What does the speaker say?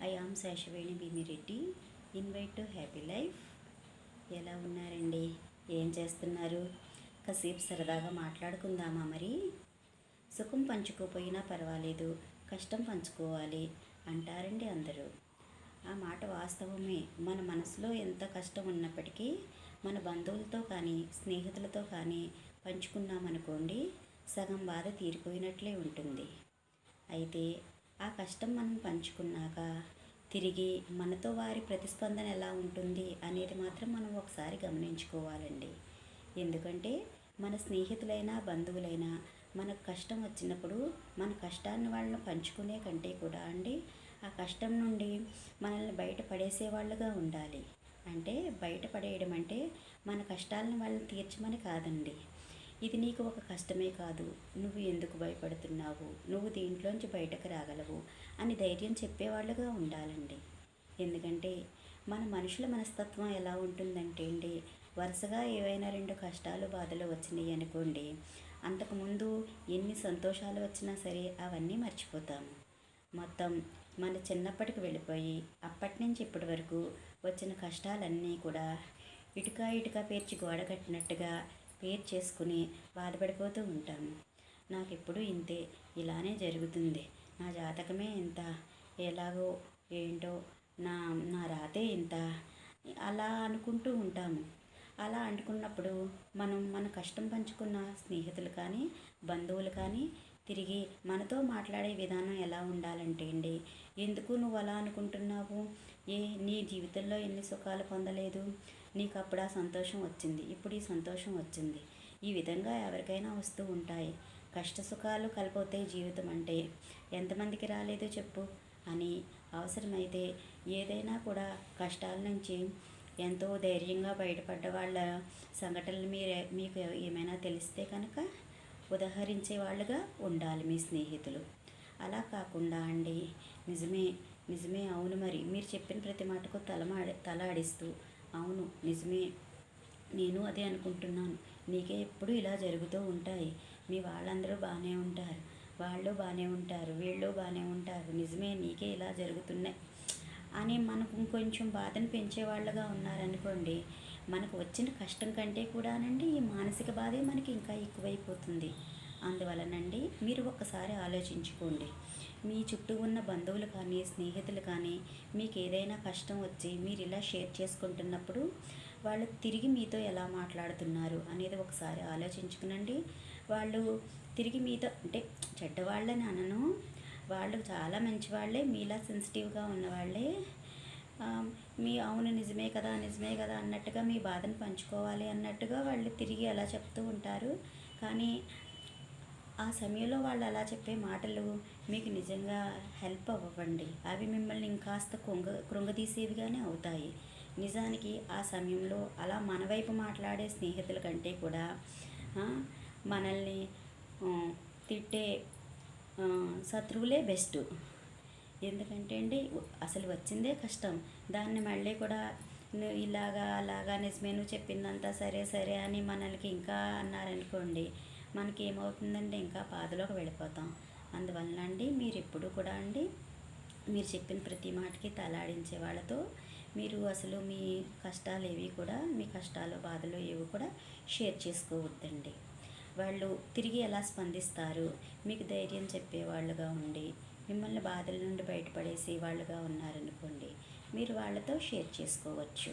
I am Seshaveni Bhimireddy. Invite to happy life. ఎలా ఉన్నారండి? ఏం చేస్తున్నారు? కాసేపు సరదాగా మాట్లాడుకుందామా? మరి సుఖం పంచుకోపోయినా పర్వాలేదు, కష్టం పంచుకోవాలి అంటారండి అందరూ. ఆ మాట వాస్తవమే. మన మనసులో ఎంత కష్టం ఉన్నప్పటికీ మన బంధువులతో కానీ స్నేహితులతో కానీ పంచుకున్నామనుకోండి, సగం బాధ తీరిపోయినట్లే ఉంటుంది. అయితే ఆ కష్టం మనం పంచుకున్నాక తిరిగి మనతో వారి ప్రతిస్పందన ఎలా ఉంటుంది అనేది మాత్రం మనం ఒకసారి గమనించుకోవాలండి. ఎందుకంటే మన స్నేహితులైనా బంధువులైనా మనకు కష్టం వచ్చినప్పుడు మన కష్టాన్ని వాళ్ళని పంచుకునే కంటే కూడా అండి, ఆ కష్టం నుండి మనల్ని బయటపడేసే వాళ్ళుగా ఉండాలి. అంటే బయటపడేయడం అంటే మన కష్టాలను వాళ్ళని తీర్చమని కాదండి. ఇది నీకు ఒక కష్టమే కాదు, నువ్వు ఎందుకు భయపడుతున్నావు, నువ్వు దీంట్లోంచి బయటకు రాగలవు అని ధైర్యం చెప్పేవాళ్ళుగా ఉండాలండి. ఎందుకంటే మన మనుషుల మనస్తత్వం ఎలా ఉంటుందంటే అండి, వరుసగా ఏవైనా 2 కష్టాలు బాధలు వచ్చినాయి అనుకోండి, అంతకుముందు ఎన్ని సంతోషాలు వచ్చినా సరే అవన్నీ మర్చిపోతాము. మొత్తం మన చిన్నప్పటికి వెళ్ళిపోయి అప్పటి నుంచి ఇప్పటి వరకు వచ్చిన కష్టాలన్నీ కూడా ఇటుక ఇటుక పేర్చి గోడ కట్టినట్టుగా పేరు చేసుకుని బాధపడిపోతూ ఉంటాము. నాకు ఎప్పుడు ఇంతే, ఇలానే జరుగుతుంది, నా జాతకమే ఇంత, ఎలాగో ఏంటో, నా నా రాతే ఇంత, అలా అనుకుంటూ ఉంటాము. అలా అనుకున్నప్పుడు మనం మన కష్టం పంచుకున్న స్నేహితులు కానీ బంధువులు కానీ తిరిగి మనతో మాట్లాడే విధానం ఎలా ఉండాలంటే అండి, ఎందుకు నువ్వు అలా అనుకుంటున్నావు, నీ జీవితంలో ఎన్ని సుఖాలు పొందలేదు, నీకు అప్పుడు ఆ సంతోషం వచ్చింది, ఇప్పుడు ఈ సంతోషం వచ్చింది, ఈ విధంగా ఎవరికైనా వస్తూ ఉంటాయి. కష్ట సుఖాలు కలిపోతే జీవితం అంటే ఎంతమందికి రాలేదు చెప్పు అని, అవసరమైతే ఏదైనా కూడా కష్టాల నుంచి ఎంతో ధైర్యంగా బయటపడ్డ వాళ్ళ సంఘటనలు మీకు ఏమైనా తెలిస్తే కనుక ఉదహరించే వాళ్ళుగా ఉండాలి మీ స్నేహితులు. అలా కాకుండా అండి, నిజమే నిజమే, అవును, మరి మీరు చెప్పిన ప్రతి మాటకు తల ఆడిస్తూ, అవును నిజమే, నేను అదే అనుకుంటున్నాను, నీకే ఎప్పుడు ఇలా జరుగుతూ ఉంటాయి, మీ వాళ్ళందరూ బాగానే ఉంటారు, వాళ్ళు బాగానే ఉంటారు, వీళ్ళు బాగానే ఉంటారు, నిజమే నీకే ఇలా జరుగుతున్నాయి అని మనకు ఇంకొంచెం బాధను పెంచేవాళ్ళుగా ఉన్నారనుకోండి, మనకు వచ్చిన కష్టం కంటే కూడానండి ఈ మానసిక బాధే మనకి ఇంకా ఎక్కువైపోతుంది. అందువలనండి మీరు ఒక్కసారి ఆలోచించుకోండి. మీ చుట్టూ ఉన్న బంధువులు కానీ స్నేహితులు కానీ మీకు ఏదైనా కష్టం వచ్చి మీరు ఇలా షేర్ చేసుకుంటున్నప్పుడు వాళ్ళు తిరిగి మీతో ఎలా మాట్లాడుతున్నారు అనేది ఒకసారి ఆలోచించుకునండి. వాళ్ళు తిరిగి మీతో, అంటే చెడ్డవాళ్ళని అనను, వాళ్ళు చాలా మంచివాళ్ళే, మీలా సెన్సిటివ్గా ఉన్నవాళ్ళే, అవును నిజమే కదా నిజమే కదా అన్నట్టుగా మీ బాధను పంచుకోవాలి అన్నట్టుగా వాళ్ళు తిరిగి అలా చెప్తూ ఉంటారు. కానీ ఆ సమయంలో వాళ్ళు అలా చెప్పే మాటలు మీకు నిజంగా హెల్ప్ అవ్వండి. అవి మిమ్మల్ని ఇంకాస్త కృంగదీసేవిగానే అవుతాయి. నిజానికి ఆ సమయంలో అలా మన వైపు మాట్లాడే స్నేహితుల కంటే కూడా మనల్ని తిట్టే శత్రువులే బెస్ట్. ఎందుకంటే అండి, అసలు వచ్చిందే కష్టం, దాన్ని మళ్ళీ కూడా ఇలాగా అలాగా నిజమే నువ్వు చెప్పిందంతా సరే సరే అని మనల్ని ఇంకా అన్నారనుకోండి, మనకి ఏమవుతుందండి, ఇంకా బాధలోకి వెళ్ళిపోతాం. అందువలన అండి మీరు ఎప్పుడు కూడా అండి, మీరు చెప్పిన ప్రతి మాటకి తలాడించే వాళ్ళతో మీరు అసలు మీ కష్టాలు ఏవి కూడా, మీ కష్టాలు బాధలు ఏవి కూడా షేర్ చేసుకోవద్దండి. వాళ్ళు తిరిగి ఎలా స్పందిస్తారు, మీకు ధైర్యం చెప్పేవాళ్ళుగా ఉండి మిమ్మల్ని బాధల నుండి బయటపడేసే వాళ్ళుగా ఉన్నారనుకోండి, మీరు వాళ్ళతో షేర్ చేసుకోవచ్చు.